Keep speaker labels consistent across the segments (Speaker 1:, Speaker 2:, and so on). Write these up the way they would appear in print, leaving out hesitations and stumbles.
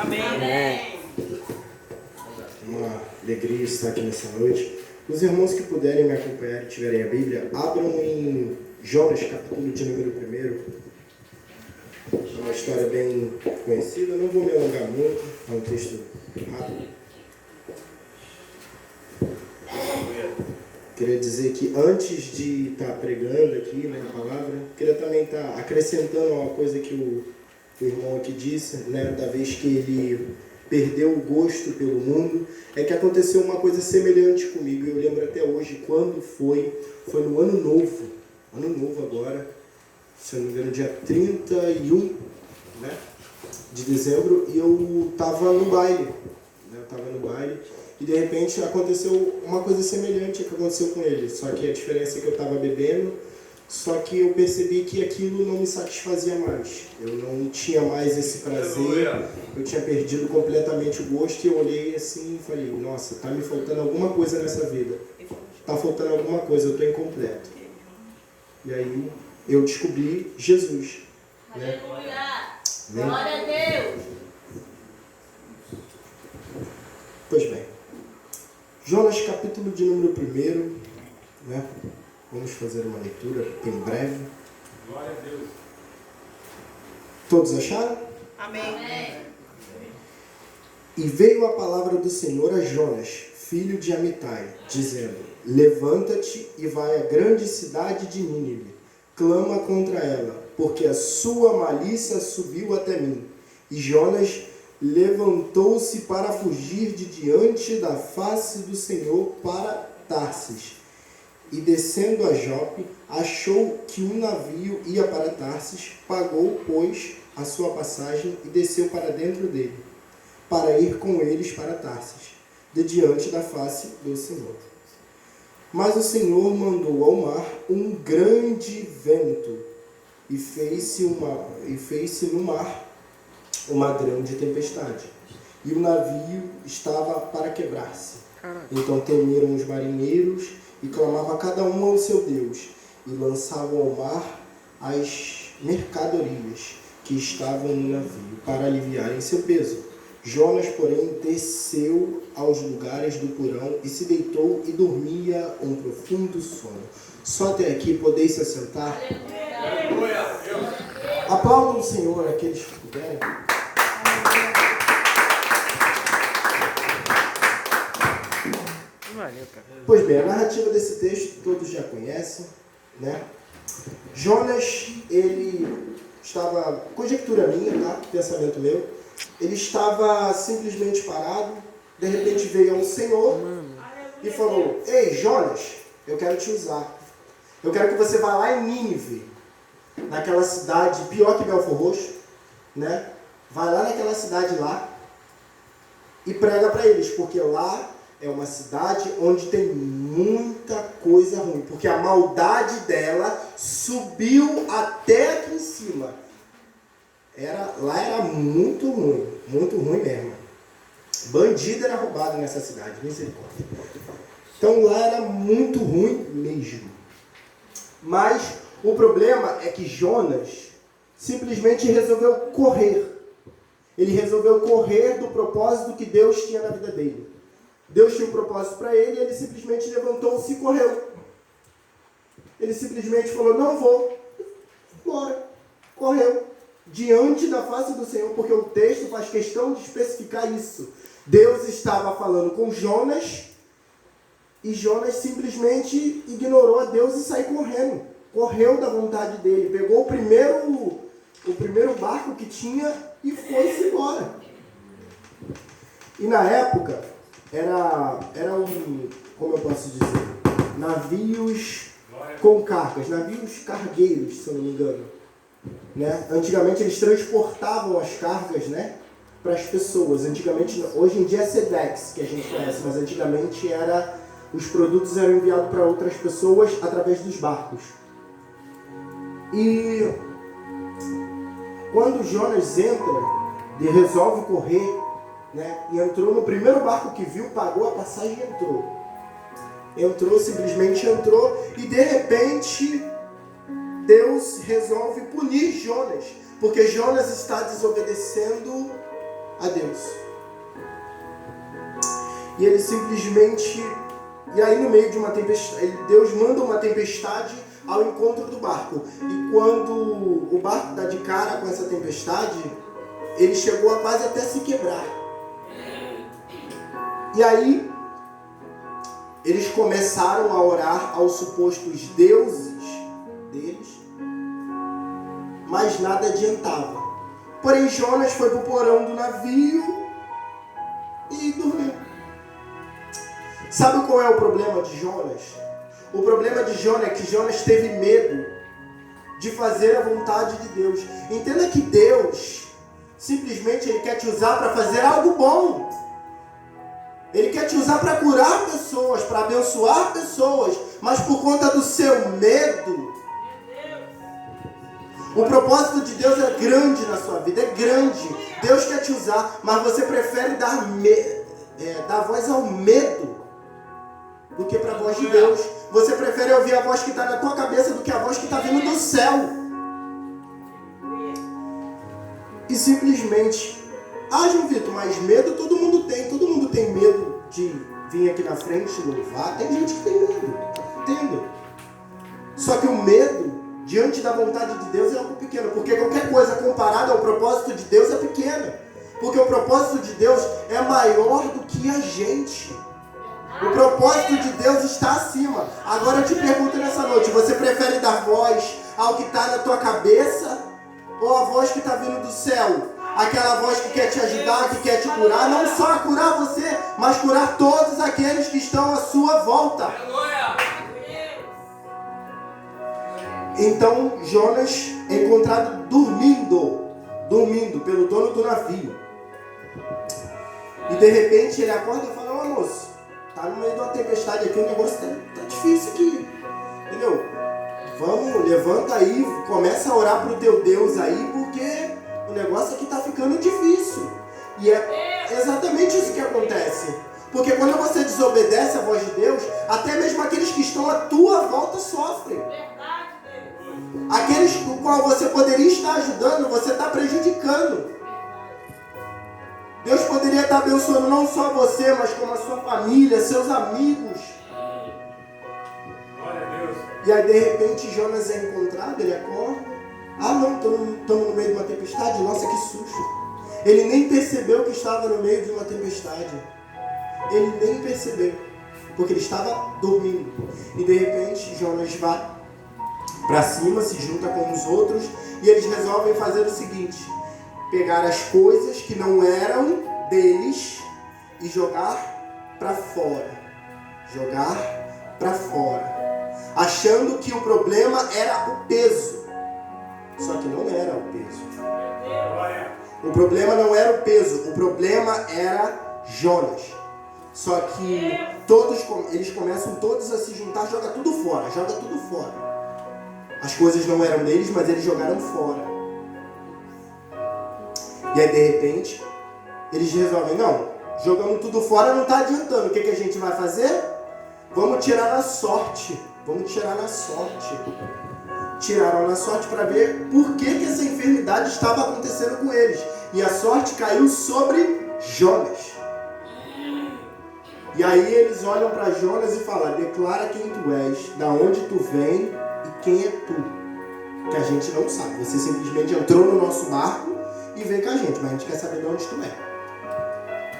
Speaker 1: Amém.
Speaker 2: Amém. Uma alegria estar aqui nessa noite. Os irmãos que puderem me acompanhar e tiverem a Bíblia, abram em Jonas, capítulo de número 1. É uma história bem conhecida, não vou me alongar muito, é um texto rápido. Queria dizer que antes de estar pregando aqui, né, a palavra, queria também estar acrescentando uma coisa que o irmão aqui disse, né, da vez que ele perdeu o gosto pelo mundo, é que aconteceu uma coisa semelhante comigo. Eu lembro até hoje quando foi no ano novo agora, se eu não me engano, dia 31, né, de dezembro, e eu estava no baile, e de repente aconteceu uma coisa semelhante que aconteceu com ele, só que a diferença é que eu estava bebendo, só que eu percebi que aquilo não me satisfazia mais, eu não tinha mais esse prazer, eu tinha perdido completamente o gosto, e eu olhei assim e falei, nossa, tá me faltando alguma coisa nessa vida, tá faltando alguma coisa, eu estou incompleto. E aí eu descobri Jesus.
Speaker 1: Aleluia!
Speaker 2: Né?
Speaker 1: Glória a Deus!
Speaker 2: Pois bem, Jonas capítulo de número 1, né? Vamos fazer uma leitura bem breve.
Speaker 3: Glória a Deus.
Speaker 2: Todos acharam?
Speaker 1: Amém.
Speaker 2: E veio a palavra do Senhor a Jonas, filho de Amitai, dizendo: levanta-te e vai à grande cidade de Nínive, clama contra ela, porque a sua malícia subiu até mim. E Jonas levantou-se para fugir de diante da face do Senhor para Tarsis. E descendo a Jope, achou que um navio ia para Tarsis, pagou, pois, a sua passagem e desceu para dentro dele, para ir com eles para Tarsis, de diante da face do Senhor. Mas o Senhor mandou ao mar um grande vento, e fez-se no mar uma grande tempestade, e o navio estava para quebrar-se. Então temeram os marinheiros, e clamavam cada um ao seu Deus, e lançavam ao mar as mercadorias que estavam no navio, para aliviarem seu peso. Jonas, porém, desceu aos lugares do porão, e se deitou e dormia um profundo sono. Só até aqui, podeis se assentar? Aplaudam o Senhor, aqueles que puderem. Pois bem, a narrativa desse texto todos já conhecem, né? Jonas, ele estava, conjectura minha, tá? Pensamento meu, ele estava simplesmente parado, de repente veio um Senhor e falou: ei, Jonas, eu quero te usar. Eu quero que você vá lá em Nínive, naquela cidade pior que Belfor Roxo, né? Vai lá naquela cidade lá e prega para eles, porque lá é uma cidade onde tem muita coisa ruim, porque a maldade dela subiu até aqui em cima. Lá era muito ruim mesmo. Bandido era roubado nessa cidade, misericórdia. Então lá era muito ruim mesmo. Mas o problema é que Jonas simplesmente resolveu correr. Ele resolveu correr do propósito que Deus tinha na vida dele. Deus tinha um propósito para ele e ele simplesmente levantou-se e correu. Ele simplesmente falou: não vou. Bora. Correu. Diante da face do Senhor, porque o texto faz questão de especificar isso. Deus estava falando com Jonas e Jonas simplesmente ignorou a Deus e saiu correndo. Correu da vontade dele. Pegou o primeiro barco que tinha e foi-se embora. E na época, era como eu posso dizer, navios com cargas, navios cargueiros, se eu não me engano. Né? Antigamente eles transportavam as cargas, né, para as pessoas. Antigamente, hoje em dia é Sedex, que a gente conhece, mas antigamente os produtos eram enviados para outras pessoas através dos barcos. E quando Jonas entra e resolve correr, né, e entrou no primeiro barco que viu, pagou a passagem e entrou, simplesmente entrou, e de repente Deus resolve punir Jonas, porque Jonas está desobedecendo a Deus. E ele simplesmente... E aí no meio de uma tempestade, Deus manda uma tempestade ao encontro do barco. E quando o barco está de cara com essa tempestade, ele chegou a quase até se quebrar. E aí, eles começaram a orar aos supostos deuses deles, mas nada adiantava. Porém, Jonas foi para o porão do navio e dormiu. Sabe qual é o problema de Jonas? O problema de Jonas é que Jonas teve medo de fazer a vontade de Deus. Entenda que Deus, simplesmente, Ele quer te usar para fazer algo bom. Ele quer te usar para curar pessoas, para abençoar pessoas. Mas por conta do seu medo, o propósito de Deus é grande na sua vida, é grande. Deus quer te usar, mas você prefere dar voz ao medo do que para a voz de Deus. Você prefere ouvir a voz que está na tua cabeça do que a voz que está vindo do céu. E simplesmente, João Vitor, mas medo todo mundo tem medo de vir aqui na frente louvar. Tem gente que tem medo, entende? Só que o medo diante da vontade de Deus é algo pequeno, porque qualquer coisa comparada ao propósito de Deus é pequena, porque o propósito de Deus é maior do que a gente. O propósito de Deus está acima. Agora eu te pergunto nessa noite, você prefere dar voz ao que está na tua cabeça ou a voz que está vindo do céu? Aquela voz que quer te ajudar, que quer te curar, não só curar você, mas curar todos aqueles que estão à sua volta. Então Jonas é encontrado dormindo pelo dono do navio. E de repente ele acorda e fala: ô moço, tá no meio de uma tempestade aqui, o negócio tá difícil aqui, entendeu? Vamos, levanta aí, começa a orar pro teu Deus aí, porque o negócio aqui tá ficando difícil. E é exatamente isso que acontece. Porque quando você desobedece à voz de Deus, até mesmo aqueles que estão à tua volta sofrem. Aqueles com qual você poderia estar ajudando, você está prejudicando. Deus poderia estar abençoando não só você, mas como a sua família, seus amigos.
Speaker 3: Glória a Deus.
Speaker 2: E aí de repente Jonas é encontrado, ele acorda. Não, estamos no meio de uma tempestade? Nossa, que susto. Ele nem percebeu que estava no meio de uma tempestade. Ele nem percebeu, porque ele estava dormindo. E de repente Jonas vai para cima, se junta com os outros, e eles resolvem fazer o seguinte: pegar as coisas que não eram deles e jogar para fora. Jogar para fora. Achando que o problema era o peso. Só que não era o peso. O problema não era o peso, o problema era Jonas. Só que eles começam todos a se juntar, joga tudo fora. As coisas não eram deles, mas eles jogaram fora. E aí de repente, eles resolvem: não, jogamos tudo fora, não está adiantando. O que a gente vai fazer? Vamos tirar na sorte. Tiraram na sorte para ver por que essa enfermidade estava acontecendo com eles. E a sorte caiu sobre Jonas. E aí eles olham para Jonas e falam: declara quem tu és, da onde tu vem e quem é tu. Que a gente não sabe. Você simplesmente entrou no nosso barco e veio com a gente, mas a gente quer saber de onde tu é.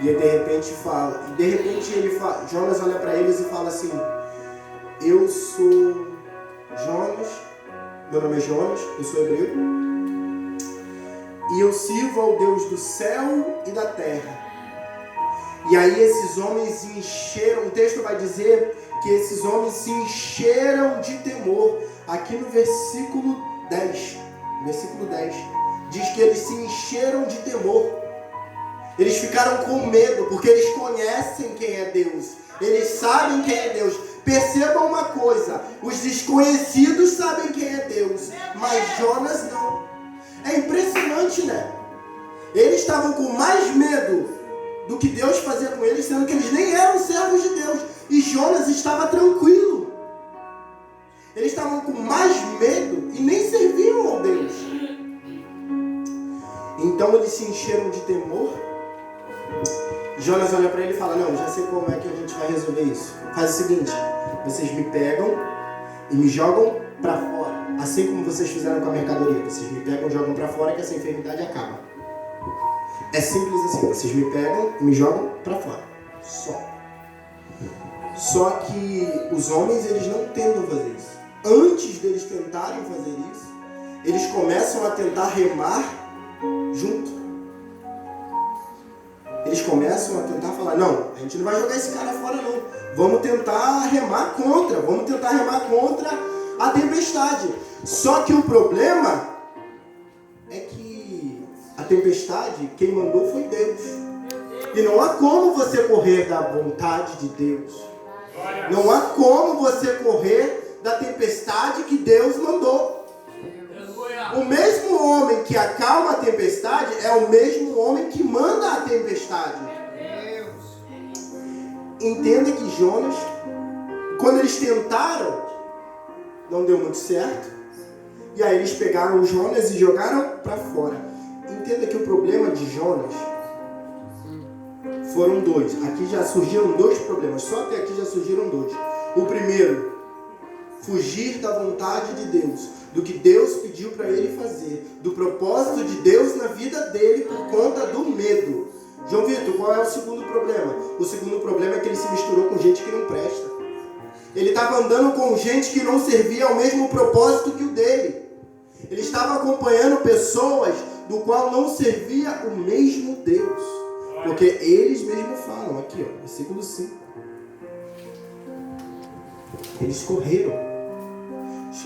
Speaker 2: E aí de repente Jonas olha para eles e fala assim: eu sou Jonas, meu nome é Jonas, eu sou hebreu, e eu sirvo ao Deus do céu e da terra. E aí esses homens se encheram, o texto vai dizer que esses homens se encheram de temor. Aqui no versículo 10, diz que eles se encheram de temor. Eles ficaram com medo, porque eles conhecem quem é Deus. Eles sabem quem é Deus. Percebam uma coisa, os desconhecidos sabem quem é Deus, mas Jonas não. É impressionante, né? Eles estavam com mais medo do que Deus fazia com eles, sendo que eles nem eram servos de Deus. E Jonas estava tranquilo. Eles estavam com mais medo e nem serviam ao Deus. Então eles se encheram de temor Jonas olha para ele e fala, não, já sei como é que a gente vai resolver isso. Faz o seguinte, vocês me pegam e me jogam para fora. Assim como vocês fizeram com a mercadoria. Vocês me pegam e jogam para fora que essa enfermidade acaba. É simples assim, vocês me pegam e me jogam para fora. Só que os homens, eles não tentam fazer isso. Antes deles tentarem fazer isso, eles começam a tentar remar junto. Eles começam a tentar falar, não, a gente não vai jogar esse cara fora não. Vamos tentar remar contra a tempestade. Só que o problema é que a tempestade, quem mandou foi Deus. E não há como você correr da vontade de Deus. Não há como você correr da tempestade que Deus mandou. O mesmo homem que acalma a tempestade é o mesmo homem que manda a tempestade. Entenda que Jonas, quando eles tentaram, não deu muito certo. E aí eles pegaram o Jonas e jogaram para fora. Entenda que o problema de Jonas foram dois. Aqui já surgiram dois problemas. Só até aqui já surgiram dois. O primeiro, fugir da vontade de Deus, do que Deus pediu para ele fazer, do propósito de Deus na vida dele por conta do medo. João Vitor, qual é o segundo problema? O segundo problema é que ele se misturou com gente que não presta. Ele estava andando com gente que não servia ao mesmo propósito que o dele. Ele estava acompanhando pessoas do qual não servia o mesmo Deus. Porque eles mesmos falam, aqui ó, versículo 5. Eles correram.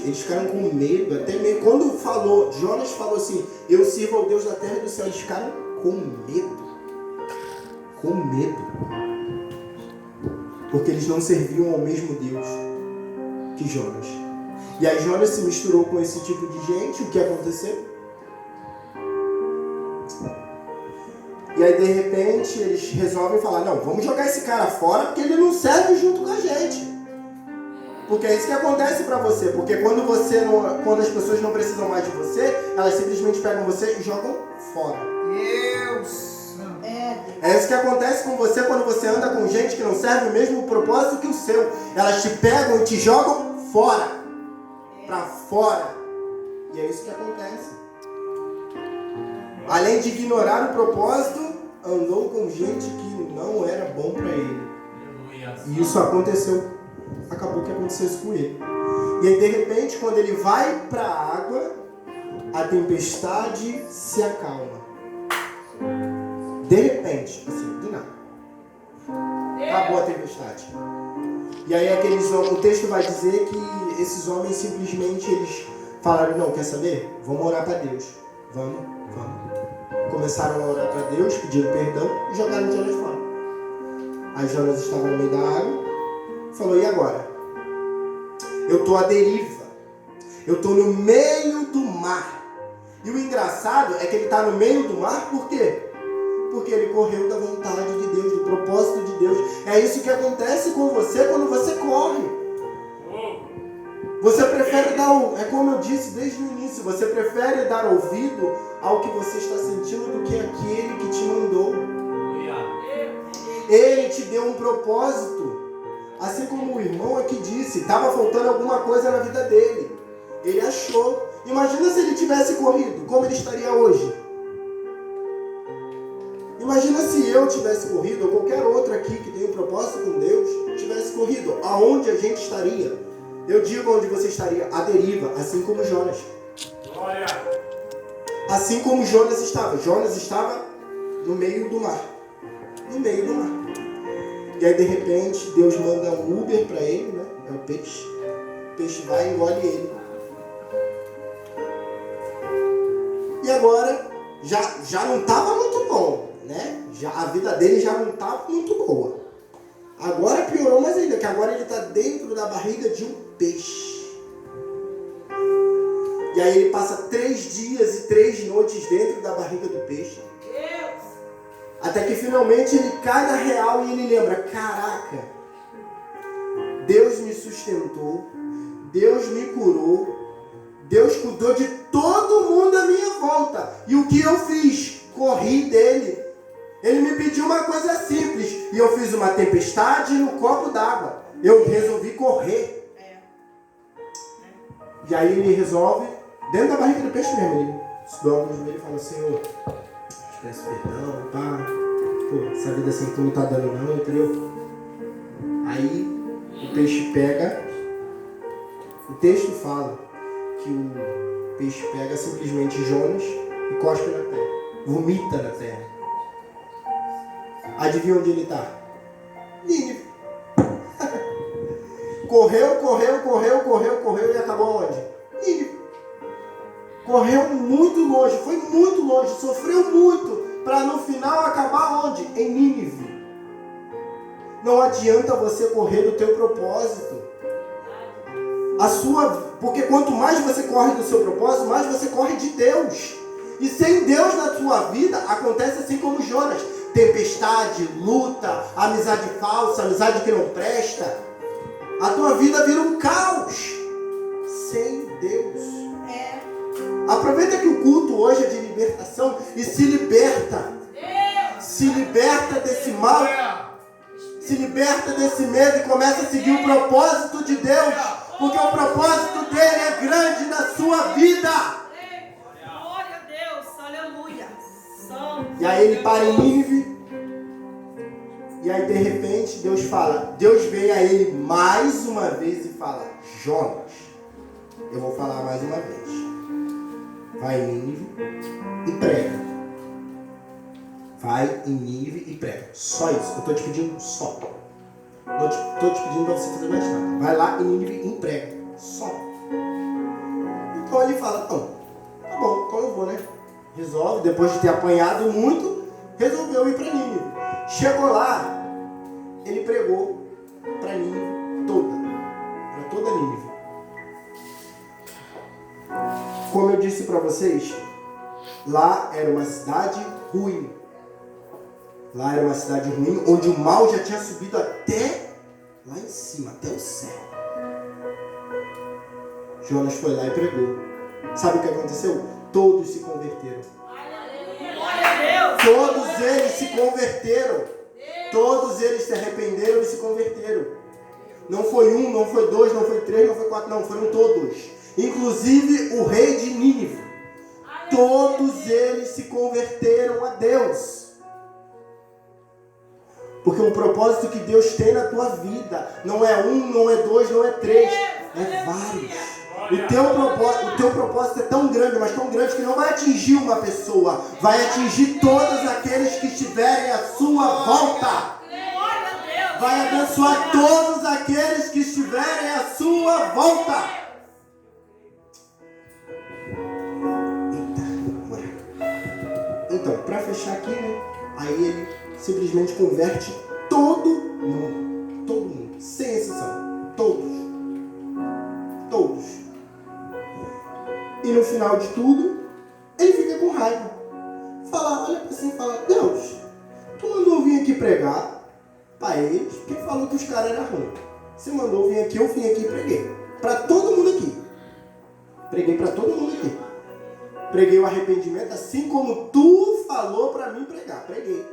Speaker 2: Eles ficaram com medo, até mesmo quando Jonas falou assim, eu sirvo ao Deus da terra e do céu, eles ficaram com medo. Com medo. Porque eles não serviam ao mesmo Deus que Jonas. E aí Jonas se misturou com esse tipo de gente, o que aconteceu? E aí de repente eles resolvem falar, não, vamos jogar esse cara fora porque ele não serve junto com a gente. Porque é isso que acontece pra você. Porque quando as pessoas não precisam mais de você, elas simplesmente pegam você e jogam fora.
Speaker 3: Deus!
Speaker 2: É isso que acontece com você quando você anda com gente que não serve o mesmo propósito que o seu. Elas te pegam e te jogam fora. Pra fora. E é isso que acontece. Além de ignorar o propósito, andou com gente que não era bom pra ele. E isso aconteceu. Acabou que aconteceu isso com ele. E aí de repente, quando ele vai para a água, a tempestade se acalma. De repente, assim, do nada. Acabou a tempestade. E aí o texto vai dizer que esses homens simplesmente eles falaram, não, quer saber? Vamos orar para Deus. Vamos. Começaram a orar para Deus, pediram perdão e jogaram Jonas fora. Aí Jonas estava no meio da água. Falou, e agora? Eu estou à deriva. Eu estou no meio do mar. E o engraçado é que ele está no meio do mar, por quê? Porque ele correu da vontade de Deus, do propósito de Deus. É isso que acontece com você quando você corre. Você prefere é como eu disse desde o início, você prefere dar ouvido ao que você está sentindo do que aquele que te mandou. Ele te deu um propósito. Assim como o irmão aqui disse, estava faltando alguma coisa na vida dele. Ele achou. Imagina se ele tivesse corrido, como ele estaria hoje? Imagina se eu tivesse corrido, ou qualquer outro aqui que tem um propósito com Deus, tivesse corrido. Aonde a gente estaria? Eu digo onde você estaria, à deriva, assim como Jonas.
Speaker 4: Glória!
Speaker 2: Assim como Jonas estava. Jonas estava no meio do mar. No meio do mar. E aí de repente Deus manda um Uber para ele, né? É o peixe. O peixe vai e engole ele. E agora já não estava muito bom, né? A vida dele já não estava muito boa. Agora piorou mais ainda, que agora ele está dentro da barriga de um peixe. E aí ele passa 3 dias e 3 noites dentro da barriga do peixe. Até que finalmente ele cai na real e ele lembra, caraca, Deus me sustentou, Deus me curou, Deus cuidou de todo mundo à minha volta. E o que eu fiz? Corri dele. Ele me pediu uma coisa simples e eu fiz uma tempestade no copo d'água. Eu resolvi correr. E aí ele resolve, dentro da barriga do peixe mesmo, ele se dobra no joelho e fala: Senhor, te peço perdão, pá. Pô, essa vida assim tu não tá dando não, entendeu? Aí o peixe pega, o texto fala que o peixe pega simplesmente Jonas e cospe na terra, vomita na terra. Adivinha onde ele está? Nínive. Correu e acabou onde? Nínive. Correu muito longe, foi muito longe, sofreu muito, para no final acabar onde? Em Nínive. Não adianta você correr do teu propósito. Porque quanto mais você corre do seu propósito, mais você corre de Deus. E sem Deus na sua vida, acontece assim como Jonas. Tempestade, luta, amizade falsa, amizade que não presta. A tua vida vira um caos sem Deus. Aproveita que o culto hoje é de libertação e se liberta. Se liberta desse mal. Se liberta desse medo e começa a seguir o propósito de Deus. Porque o propósito dele é grande na sua vida.
Speaker 1: Glória a Deus, aleluia.
Speaker 2: E aí ele para em Nínive. E aí de repente Deus vem a ele mais uma vez e fala: Jonas, eu vou falar mais uma vez. Vai em Nínive e prega. Vai em Nínive e prega. Só isso. Eu estou te pedindo só. Não estou te pedindo para você fazer mais nada. Vai lá em Nínive e prega. Só. Então ele fala: não, tá bom, então eu vou, né? Resolve, depois de ter apanhado muito, resolveu ir para Nínive. Chegou lá, ele pregou para Nínive toda. Para toda Nínive. Como eu disse para vocês, lá era uma cidade ruim. Lá era uma cidade ruim, onde o mal já tinha subido até lá em cima, até o céu. Jonas foi lá e pregou. Sabe o que aconteceu? Todos se converteram.
Speaker 1: Glória a Deus.
Speaker 2: Todos eles se converteram. Todos eles se arrependeram e se converteram. Não foi um, não foi dois, não foi três, não foi quatro, não, foram todos. Inclusive o rei de Nínive. Todos eles se converteram a Deus. Porque o propósito que Deus tem na tua vida não é um, não é dois, não é três, é vários. O teu propósito é tão grande, mas tão grande que não vai atingir uma pessoa, vai atingir todos aqueles que estiverem à sua volta. Vai abençoar todos aqueles que estiverem à sua volta. Então, para fechar aqui, né? Aí ele simplesmente converte todo mundo, sem exceção, todos. E no final de tudo, ele fica com raiva. Olha para assim e fala: Deus, tu mandou eu vir aqui pregar para eles, porque falou que os caras eram ruins. Você mandou eu vir aqui, eu vim aqui e preguei. Para todo mundo aqui. Preguei para todo mundo aqui. Preguei o arrependimento assim como tu falou para mim pregar. Preguei.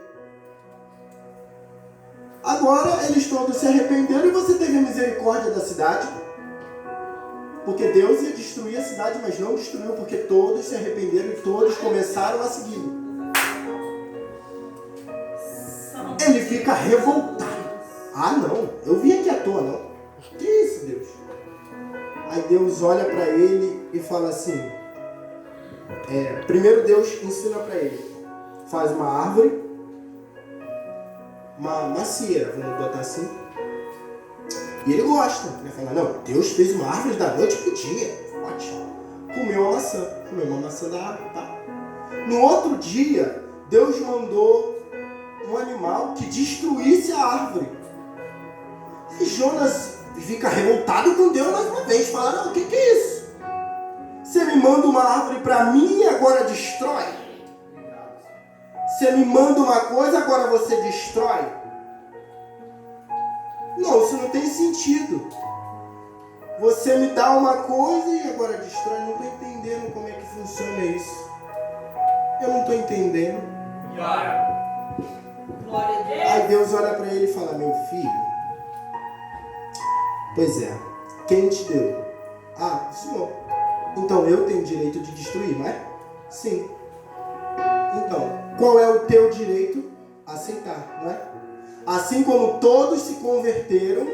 Speaker 2: Agora eles todos se arrependeram e você teve a misericórdia da cidade. Porque Deus ia destruir a cidade, mas não destruiu, porque todos se arrependeram e todos começaram a segui-lo. Ele fica revoltado. Ah, não, eu vim aqui à toa, não. Que isso, Deus? Aí Deus olha para ele e fala assim, primeiro Deus ensina para ele, faz uma árvore, uma macieira, vamos botar assim. E ele gosta, né? Fala: não, Deus fez uma árvore da noite pro dia. Ótimo. Comeu uma maçã da árvore, tá? No outro dia, Deus mandou um animal que destruísse a árvore. E Jonas fica revoltado com Deus mais uma vez. Fala: não, o que é isso? Você me manda uma árvore para mim e agora destrói? Você me manda uma coisa, agora você destrói? Não, isso não tem sentido. Você me dá uma coisa e agora destrói. Não estou entendendo como é que funciona isso. Eu não estou entendendo.
Speaker 1: Glória a Deus.
Speaker 2: Aí Deus olha para ele e fala: meu filho, pois é, quem te deu? Ah, o Senhor. Então eu tenho direito de destruir, não é? Sim. Então, qual é o teu direito? Aceitar, não é? Assim como todos se converteram,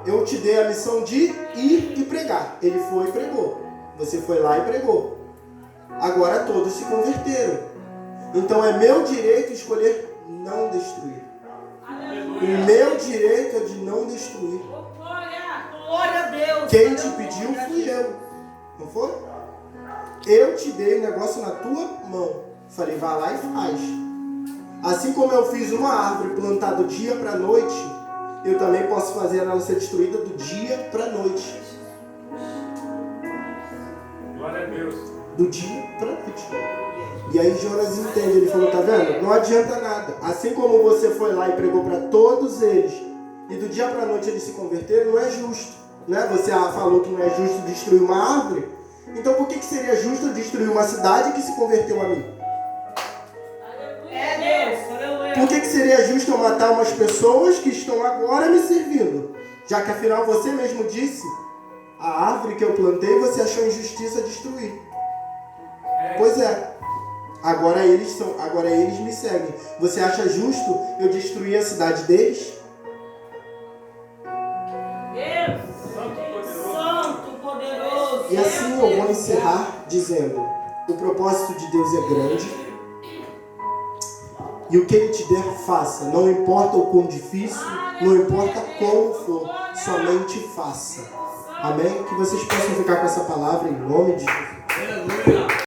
Speaker 2: eu te dei a missão de ir e pregar. Ele foi e pregou. Você foi lá e pregou. Agora todos se converteram. Então é meu direito escolher não destruir. O meu direito é de não destruir.
Speaker 1: Glória a Deus.
Speaker 2: Quem te pediu fui eu. Não foi? Eu te dei o negócio na tua mão. Falei, vai lá e faz. Assim como eu fiz uma árvore plantada do dia para a noite, eu também posso fazer ela ser destruída do dia para a noite.
Speaker 3: Glória a Deus.
Speaker 2: Do dia para a noite. E aí Jonas entende, ele falou, tá vendo? Não adianta nada. Assim como você foi lá e pregou para todos eles, e do dia para a noite eles se converteram, não é justo. Né? Você falou que não é justo destruir uma árvore. Então por que seria justo destruir uma cidade que se converteu a mim?
Speaker 1: É Deus. Aleluia.
Speaker 2: Por que seria justo eu matar umas pessoas que estão agora me servindo? Já que afinal você mesmo disse, a árvore que eu plantei você achou injustiça destruir. Pois é. Agora eles me seguem. Você acha justo eu destruir a cidade deles?
Speaker 1: Deus. Santo, poderoso.
Speaker 2: E assim eu vou encerrar dizendo, o propósito de Deus é grande. E o que Ele te der, faça. Não importa o quão difícil, não importa como for, somente faça. Amém? Que vocês possam ficar com essa palavra em nome de Jesus.
Speaker 3: Aleluia.